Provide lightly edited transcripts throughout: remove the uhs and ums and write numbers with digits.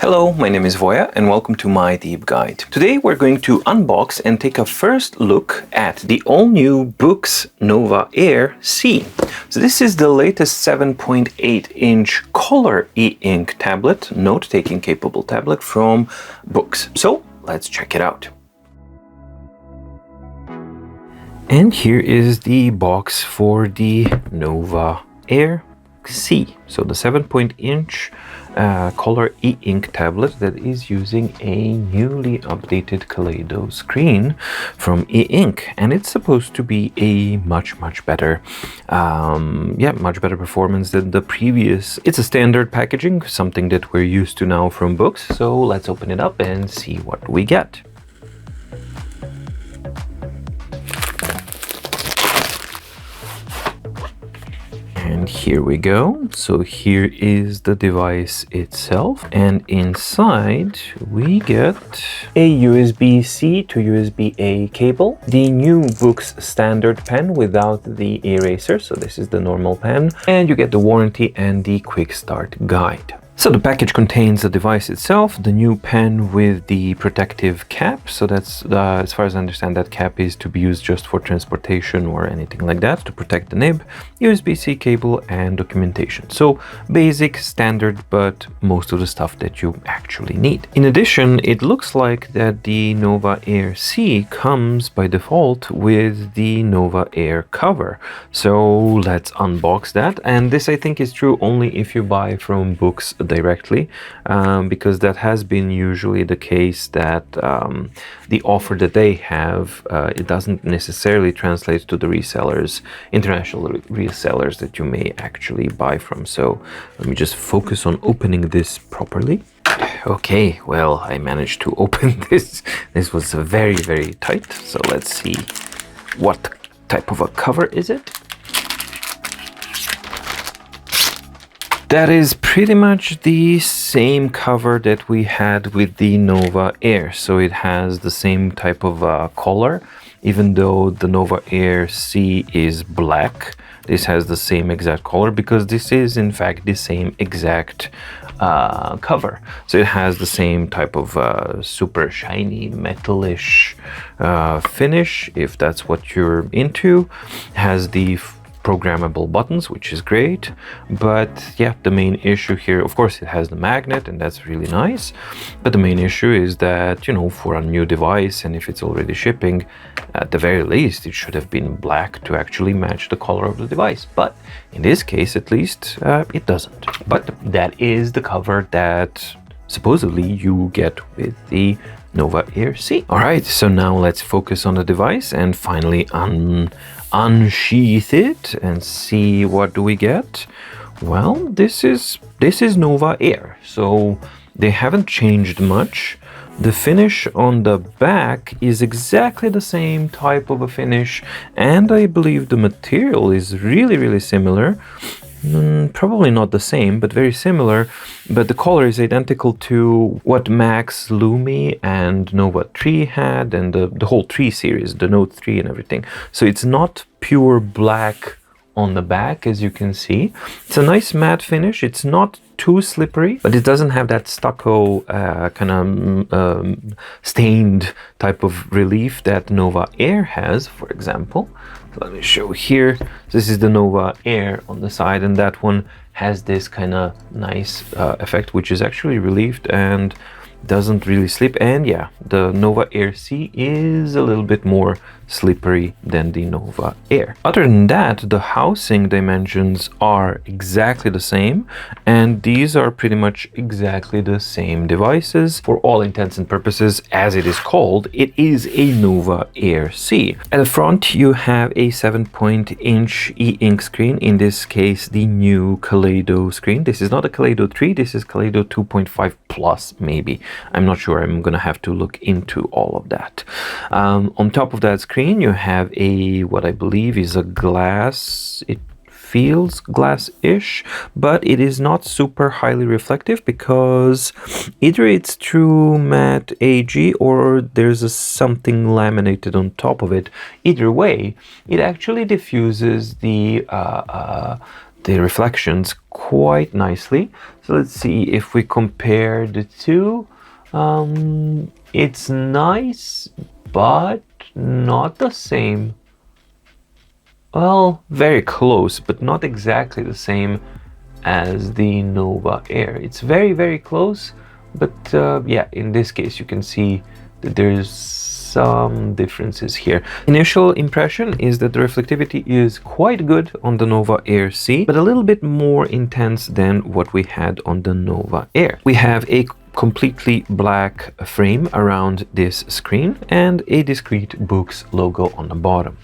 Hello, my name is Voya and welcome to My Deep Guide. Today we're going to unbox and take a first look at the all-new Boox Nova Air C. So this is the latest 7.8-inch color e-ink tablet, note-taking capable tablet from Boox. So let's check it out. And here is the box for the Nova Air C. So the 7.8-inch color e-ink tablet that is using a newly updated Kaleido screen from e-ink, and it's supposed to be a much better much better performance than the previous. It's a standard packaging, something that we're used to now from Boox. So let's open it up and see what we get. And here we go. So here is the device itself, and inside we get a USB-C to USB-A cable, the new Boox standard pen without the eraser, so this is the normal pen, and you get the warranty and the quick start guide. So the package contains the device itself, the new pen with the protective cap. So that's, as far as I understand, that cap is to be used just for transportation or anything like that, to protect the nib, USB-C cable, and documentation. So basic, standard, but most of the stuff that you actually need. In addition, it looks like that the Nova Air C comes by default with the Nova Air cover. So let's unbox that. And this, I think, is true only if you buy from Boox directly, because that has been usually the case, that the offer that they have, it doesn't necessarily translate to the resellers, international resellers that you may actually buy from. So let me just focus on opening this properly. Okay, well, I managed to open this. This was very tight. So let's see, what type of a cover is it? That is pretty much the same cover that we had with the Nova Air. So it has the same type of color, even though the Nova Air C is black. This has the same exact color because this is in fact the same exact cover. So it has the same type of super shiny metalish finish, if that's what you're into. It has the programmable buttons, which is great, but yeah, the main issue here, of course, it has the magnet, and that's really nice, but the main issue is that, you know, for a new device, and if it's already shipping, at the very least it should have been black to actually match the color of the device. But in this case, at least, it doesn't. But that is the cover that supposedly you get with the Nova Air C. All right, so now let's focus on the device and finally unsheath it and see what do we get. Well, this is Nova Air, so they haven't changed much. The finish on the back is exactly the same type of a finish, and I believe the material is really similar. Probably not the same, but very similar. But the color is identical to what Max Lumi and Nova 3 had, and the whole 3 series, the Note 3 and everything. So it's not pure black on the back, as you can see. It's a nice matte finish. It's not too slippery, but it doesn't have that stucco kind of stained type of relief that Nova Air has, for example. So let me show here. This is the Nova Air on the side, and that one has this kind of nice effect, which is actually relieved and doesn't really slip. And yeah, the Nova Air C is a little bit more slippery than the Nova Air. Other than that, the housing dimensions are exactly the same, and these are pretty much exactly the same devices. For all intents and purposes, as it is called, it is a Nova Air C. At the front, you have a 7.8-inch e-ink screen, in this case the new Kaleido screen. This is not a Kaleido 3, this is Kaleido 2.5 Plus, maybe. I'm not sure, I'm gonna have to look into all of that. On top of that screen, you have what I believe is a glass. It feels glass-ish, but it is not super highly reflective because either it's true matte AG or there's something laminated on top of it. Either way, it actually diffuses the the reflections quite nicely. So let's see if we compare the two. It's nice, but not the same. Well, very close, but not exactly the same as the Nova Air. It's very, very close, but yeah, in this case you can see that there's some differences here. Initial impression is that the reflectivity is quite good on the Nova Air C, but a little bit more intense than what we had on the Nova Air. We have a completely black frame around this screen and a discrete Boox logo on the bottom.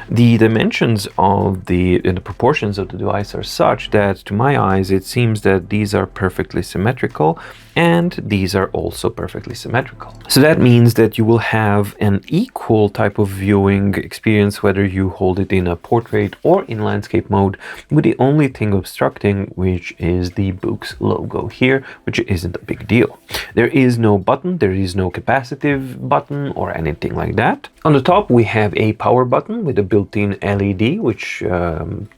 The dimensions of the proportions of the device are such that to my eyes it seems that these are perfectly symmetrical and these are also perfectly symmetrical. So that means that you will have an equal type of viewing experience whether you hold it in a portrait or in landscape mode, with the only thing obstructing which is the Boox logo here, which isn't a big deal. There is no button, there is no capacitive button or anything like that. On the top we have a power button with a built-in LED which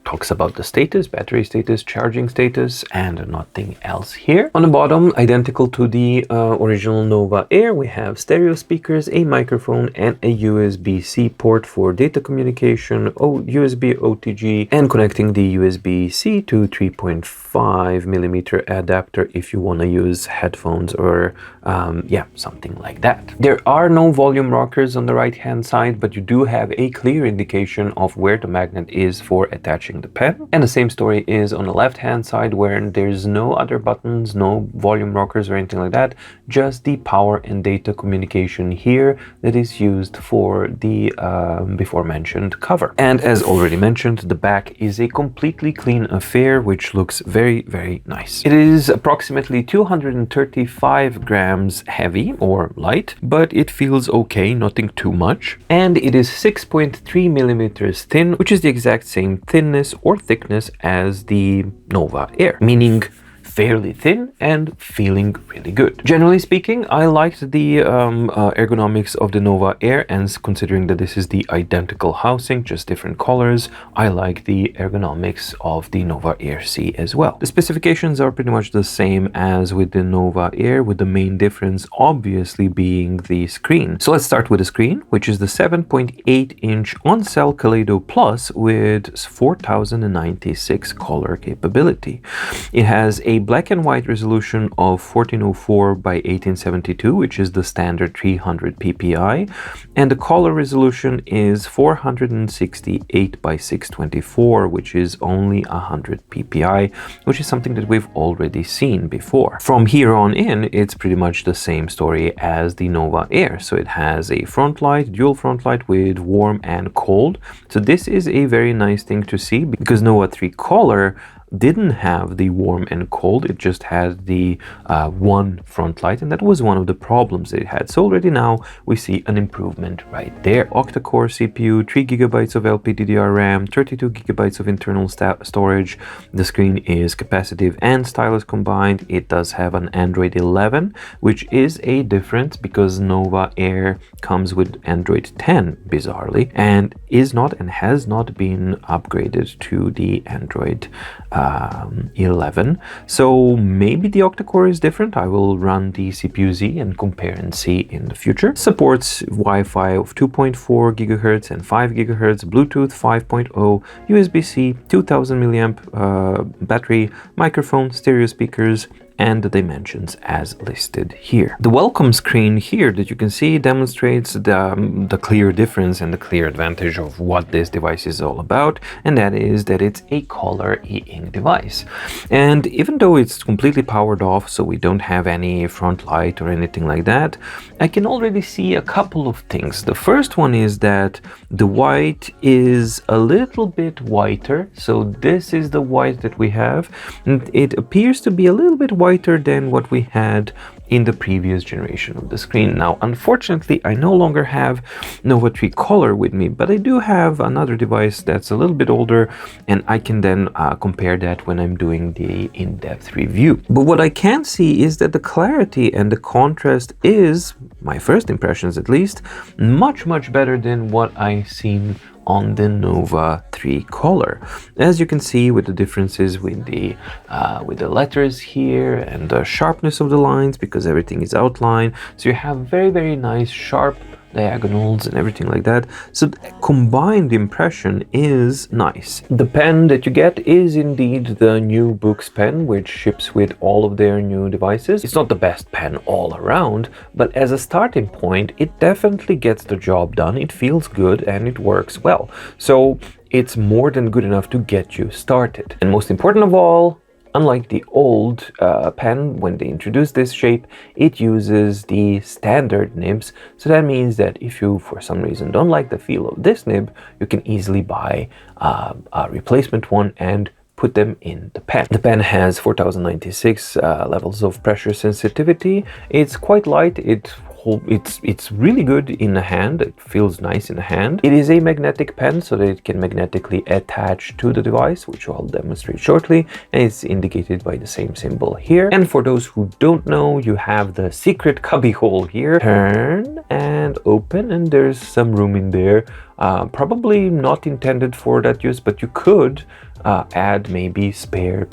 talks about the status, battery status, charging status, and nothing else here. On the bottom, identical to the original Nova Air, we have stereo speakers, a microphone, and a USB-C port for data communication, USB OTG, and connecting the USB-C to 3.5mm adapter if you want to use headphones or yeah, something like that. There are no volume rockers on the right hand side, but you do have a clear indication of where the magnet is for attaching the pen. And the same story is on the left hand side, where there's no other buttons, no volume rockers or anything like that, just the power and data communication here that is used for the before mentioned cover. And as already mentioned, the back is a completely clean affair which looks very, very nice. It is approximately 235 grams heavy or light, but it feels okay, nothing too much. And it is 6.3mm thin, which is the exact same thinness or thickness as the Nova Air, meaning fairly thin and feeling really good. Generally speaking, I liked the ergonomics of the Nova Air, and considering that this is the identical housing, just different colors, I like the ergonomics of the Nova Air C as well. The specifications are pretty much the same as with the Nova Air, with the main difference obviously being the screen. So let's start with the screen, which is the 7.8-inch on-cell Kaleido Plus with 4096 color capability. It has a black and white resolution of 1404 by 1872, which is the standard 300 ppi, and the color resolution is 468 by 624, which is only 100 ppi, which is something that we've already seen before. From here on in, it's pretty much the same story as the Nova Air. So it has a front light, dual front light with warm and cold. So this is a very nice thing to see, because Nova 3 Color didn't have the warm and cold, it just had the one front light, and that was one of the problems it had. So already now we see an improvement right there. Octa-core CPU, 3GB of LPDDR RAM, 32GB of internal storage. The screen is capacitive and stylus combined. It does have an Android 11, which is a difference because Nova Air comes with Android 10 bizarrely, and is not and has not been upgraded to the Android 11. So maybe the octa-core is different. I will run the CPU-Z and compare and see in the future. Supports Wi-Fi of 2.4 GHz and 5 GHz, Bluetooth 5.0, USB-C, 2000 mAh battery, microphone, stereo speakers, and the dimensions as listed here. The welcome screen here that you can see demonstrates the clear difference and the clear advantage of what this device is all about, and that is that it's a color e-ink device. And even though it's completely powered off, so we don't have any front light or anything like that, I can already see a couple of things. The first one is that the white is a little bit whiter. So this is the white that we have, and it appears to be a little bit whiter than what we had in the previous generation of the screen. Now, unfortunately, I no longer have Nova 3 Color with me, but I do have another device that's a little bit older, and I can then compare that when I'm doing the in-depth review. But what I can see is that the clarity and the contrast is, my first impressions at least, much better than what I've seen on the Nova 3 color. As you can see with the differences with the letters here and the sharpness of the lines, because everything is outlined, so you have very nice sharp diagonals and everything like that. So the combined impression is nice. The pen that you get is indeed the new Boox pen, which ships with all of their new devices. It's not the best pen all around, but as a starting point, it definitely gets the job done. It feels good and it works well. So it's more than good enough to get you started. And most important of all, unlike the old pen, when they introduced this shape, it uses the standard nibs. So that means that if you, for some reason, don't like the feel of this nib, you can easily buy a replacement one and put them in the pen. The pen has 4096 levels of pressure sensitivity. It's quite light. It's really good in the hand. It feels nice in the hand. It is a magnetic pen, so that it can magnetically attach to the device, which I'll demonstrate shortly, and it's indicated by the same symbol here. And for those who don't know, you have the secret cubby hole here. Turn and open, and there's some room in there. Probably not intended for that use, but you could add maybe spare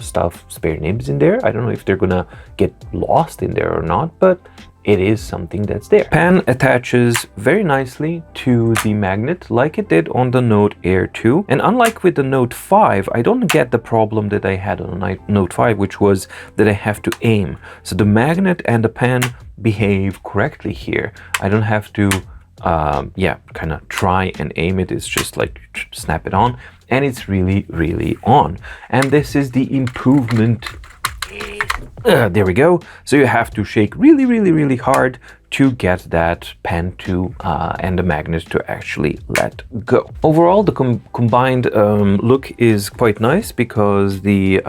nibs in there. I don't know if they're gonna get lost in there or not, but it is something that's there. Pen attaches very nicely to the magnet like it did on the Note Air 2. And unlike with the Note 5, I don't get the problem that I had on the Note 5, which was that I have to aim. So the magnet and the pen behave correctly here. I don't have to kind of try and aim it. It's just like snap it on, and it's really on. And this is the improvement. There we go. So you have to shake really hard to get that pen to and the magnet to actually let go. Overall, the combined look is quite nice because the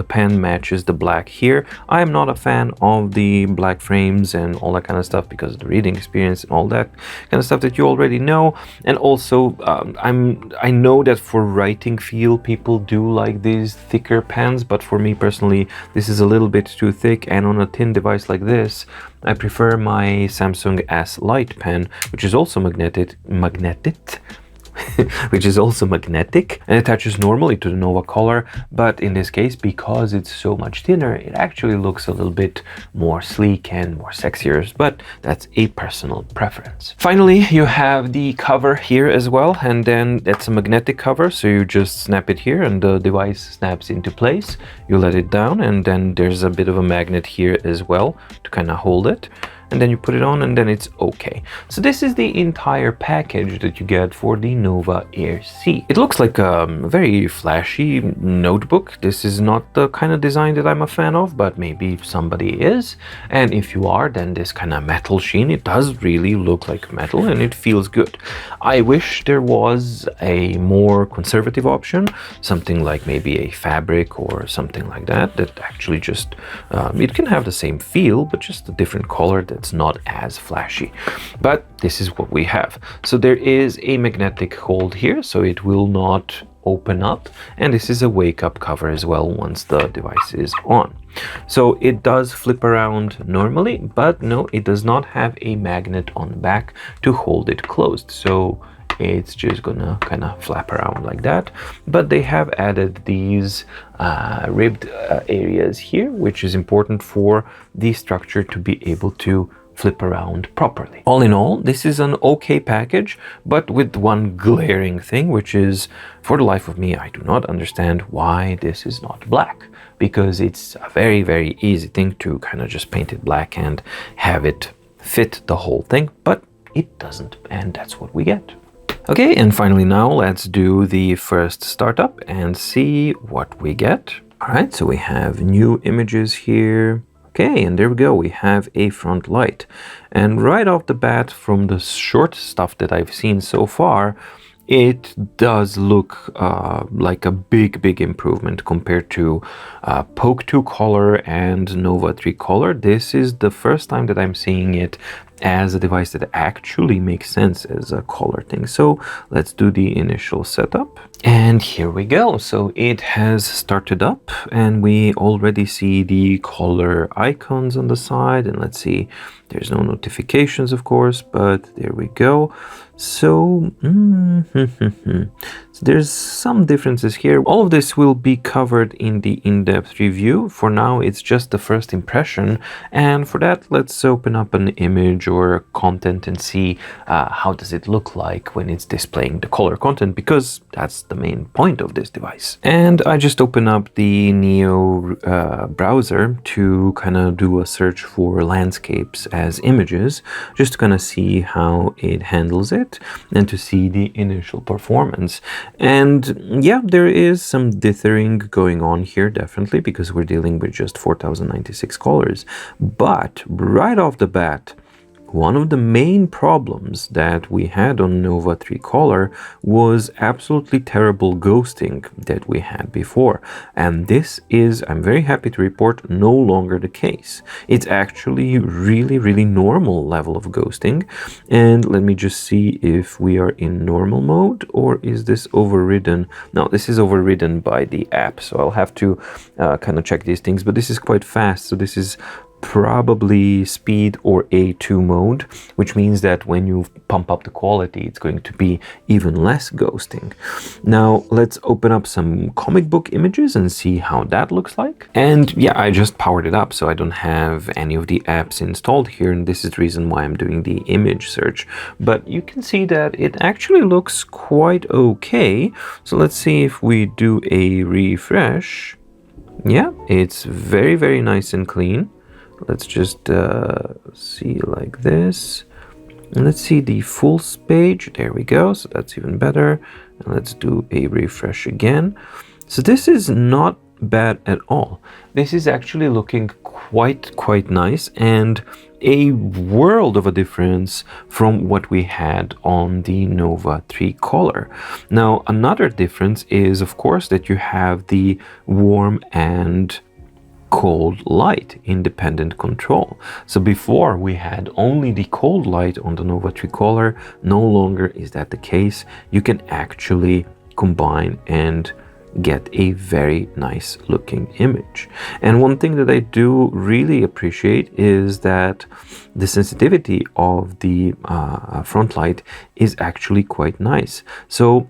pen matches the black here. I am not a fan of the black frames and all that kind of stuff because of the reading experience and all that kind of stuff that you already know. And also, I know that for writing feel, people do like these thicker pens, but for me personally, this is a little bit too thick, and on a thin device like this, I prefer my Samsung S Lite pen, which is also magnetic, which is also magnetic and attaches normally to the Nova color, but in this case, because it's so much thinner, it actually looks a little bit more sleek and more sexier, but that's a personal preference. Finally, you have the cover here as well, and then it's a magnetic cover, so you just snap it here and the device snaps into place. You let it down, and then there's a bit of a magnet here as well to kind of hold it. And then you put it on, and then it's okay. So this is the entire package that you get for the Nova Air C. It looks like a very flashy notebook. This is not the kind of design that I'm a fan of, but maybe somebody is. And if you are, then this kind of metal sheen, it does really look like metal and it feels good. I wish there was a more conservative option, something like maybe a fabric or something like that, that actually just, it can have the same feel, but just a different color that's not as flashy. But this is what we have. So there is a magnetic hold here, so it will not open up, and this is a wake up cover as well once the device is on. So it does flip around normally, but no, it does not have a magnet on the back to hold it closed, so it's just gonna kind of flap around like that. But they have added these ribbed areas here, which is important for the structure to be able to flip around properly. All in all, this is an okay package, but with one glaring thing, which is, for the life of me, I do not understand why this is not black, because it's a very easy thing to kind of just paint it black and have it fit the whole thing, but it doesn't, and that's what we get. Okay, and finally now let's do the first startup and see what we get. All right, so we have new images here. Okay, and there we go, we have a front light. And right off the bat, from the short stuff that I've seen so far, it does look like a big improvement compared to Poke 2 color and Nova 3 color. This is the first time that I'm seeing it as a device that actually makes sense as a color thing. So let's do the initial setup. And here we go. So it has started up and we already see the color icons on the side. And let's see, There's no notifications, of course, but there we go. So, so there's some differences here. All of this will be covered in the in-depth review. For now, it's just the first impression. And for that, let's open up an image or content and see how does it look like when it's displaying the color content, because that's the main point of this device. And I just open up the Neo browser to kind of do a search for landscapes as images, just to kind of see how it handles it and to see the initial performance. And yeah, there is some dithering going on here, definitely, because we're dealing with just 4096 colors. But right off the bat, one of the main problems that we had on Nova 3 Color was absolutely terrible ghosting that we had before. And this is, I'm very happy to report, no longer the case. It's actually really normal level of ghosting. And let me just see if we are in normal mode, or is this overridden? No, this is overridden by the app. So I'll have to kind of check these things, but this is quite fast. So this is probably speed or A2 mode, which means that when you pump up the quality, it's going to be even less ghosting. Now let's open up some comic book images and see how that looks like. And yeah, I just powered it up, so I don't have any of the apps installed here, and this is the reason why I'm doing the image search. But you can see that it actually looks quite okay. So let's see if we do a refresh. Yeah, it's very nice and clean. Let's just see like this. And let's see the full page. There we go. So that's even better. And let's do a refresh again. So this is not bad at all. This is actually looking quite nice, and a world of a difference from what we had on the Nova 3 Color. Now, another difference is, of course, that you have the warm and cold light independent control. So before we had only the cold light on the Nova 3 Color. No longer is that the case. You can actually combine and get a very nice looking image. And one thing that I do really appreciate is that the sensitivity of the front light is actually quite nice. So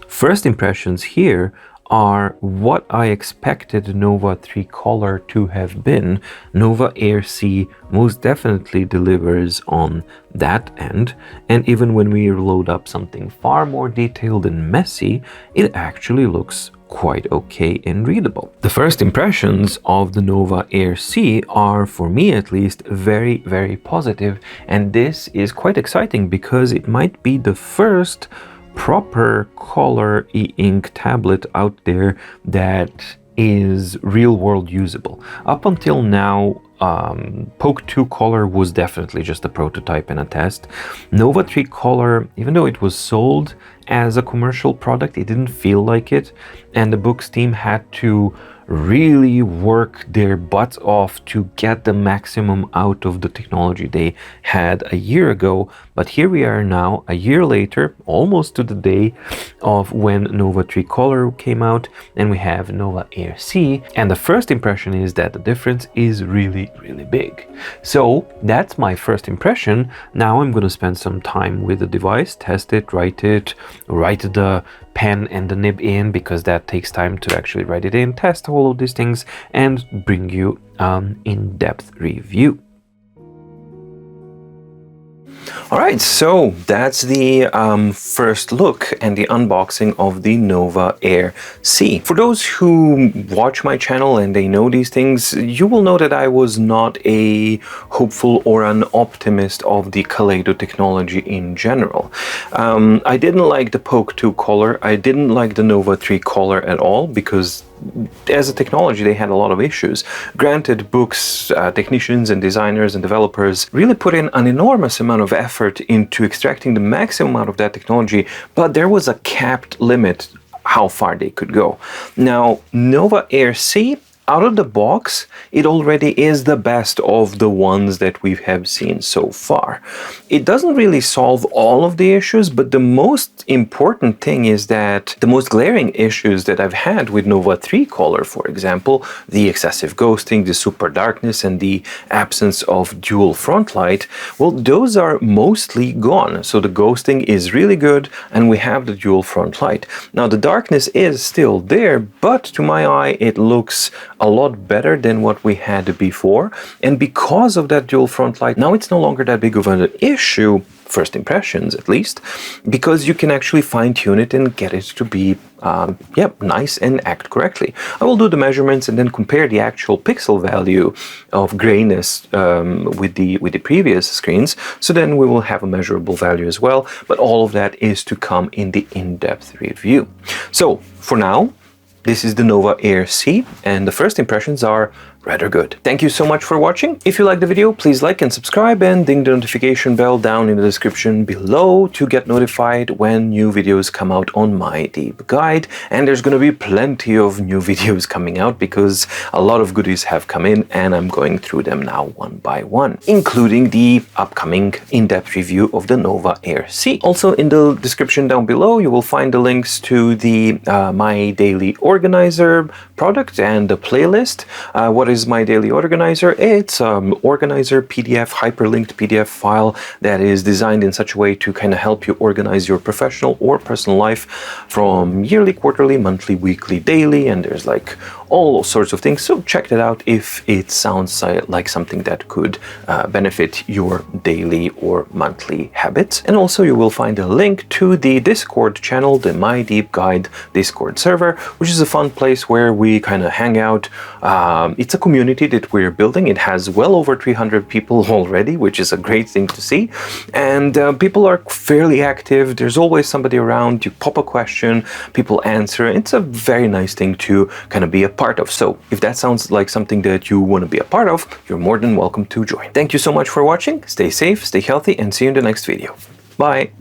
first impressions here are what I expected Nova 3 Color to have been. Nova Air C most definitely delivers on that end, and even when we load up something far more detailed and messy, it actually looks quite okay and readable. The first impressions of the Nova Air C are, for me at least, very positive, and this is quite exciting because it might be the first proper color e-ink tablet out there that is real-world usable. Up until now, Poke 2 Color was definitely just a prototype and a test. Nova 3 Color, even though it was sold as a commercial product, it didn't feel like it, and the Boox team had to really work their butts off to get the maximum out of the technology they had a year ago. But here we are now, a year later, almost to the day of when Nova 3 Color came out, and we have Nova Air C, and the first impression is that the difference is really big. So that's my first impression. Now I'm going to spend some time with the device, test it, write the pen and the nib in, because that takes time to actually write it in, test all of these things, and bring you an in-depth review. Alright, so that's the first look and the unboxing of the Nova Air C. For those who watch my channel and they know these things, you will know that I was not a hopeful or an optimist of the Kaleido technology in general. I didn't like the Poke 2 Color, I didn't like the Nova 3 Color at all, because as a technology they had a lot of issues. Granted, Boox technicians and designers and developers really put in an enormous amount of effort into extracting the maximum out of that technology, but there was a capped limit how far they could go. Now, Nova Air C, out of the box, it already is the best of the ones that we have seen so far. It doesn't really solve all of the issues, but the most important thing is that the most glaring issues that I've had with Nova 3 Color, for example, the excessive ghosting, the super darkness, and the absence of dual front light, well, those are mostly gone. So the ghosting is really good, and we have the dual front light. Now, the darkness is still there, but to my eye, it looks a lot better than what we had before. And because of that dual front light, now it's no longer that big of an issue, first impressions at least, because you can actually fine-tune it and get it to be nice and act correctly. I will do the measurements and then compare the actual pixel value of grayness with the previous screens, so then we will have a measurable value as well, but all of that is to come in the in-depth review. So for now, this is the Nova Air C, and the first impressions are rather good. Thank you so much for watching. If you liked the video, please like and subscribe, and ding the notification bell down in the description below to get notified when new videos come out on My Deep Guide. And there's going to be plenty of new videos coming out because a lot of goodies have come in, and I'm going through them now one by one, including the upcoming in-depth review of the Nova Air C. Also, in the description down below, you will find the links to the My Daily Organizer product and the playlist. What is My Daily Organizer? It's an organizer PDF, hyperlinked PDF file that is designed in such a way to kind of help you organize your professional or personal life from yearly, quarterly, monthly, weekly, daily, and there's like all sorts of things. So check that out if it sounds like something that could benefit your daily or monthly habits. And also you will find a link to the Discord channel, the My Deep Guide Discord server, which is a fun place where we kind of hang out. It's a community that we're building. It has well over 300 people already, which is a great thing to see. And people are fairly active. There's always somebody around. You pop a question, people answer. It's a very nice thing to kind of be a part of. So if that sounds like something that you want to be a part of, you're more than welcome to join. Thank you so much for watching. Stay safe, stay healthy, and see you in the next video. Bye.